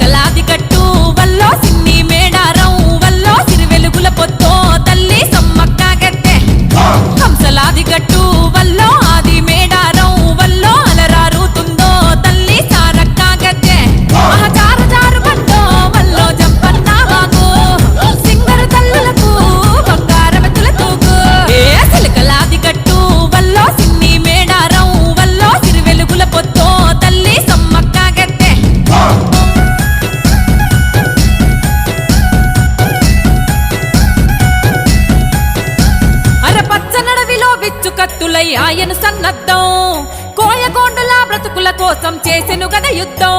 చిలకలాది కట్టు వల్లో సిన్ని మేడారం వల్లో సిరివెలుగుల పొత్తో తల్లి సమ్మక్క గద్దె హంసలాది కట్టు వల్లో ఆది మేడారం వల్లో అలరారుతుందో తల్లి సారక్క గద్దె మహచారు జారు బండో వల్లో జంపన్న వాగు సింగరు తల్లులకు బంగారమెతుల తూగు ఏ చిలకలాది కట్టు వల్లో సిన్ని మేడారం వల్లో సిరివెలుగుల పొత్తో తల్లి సమ్మక్క గద్దె అరపచ్చనడవిలో విచ్చు కత్తులై ఆయన సన్నద్ధం కోయగోండుల బ్రతుకుల కోసం చేసెను గద యుద్ధం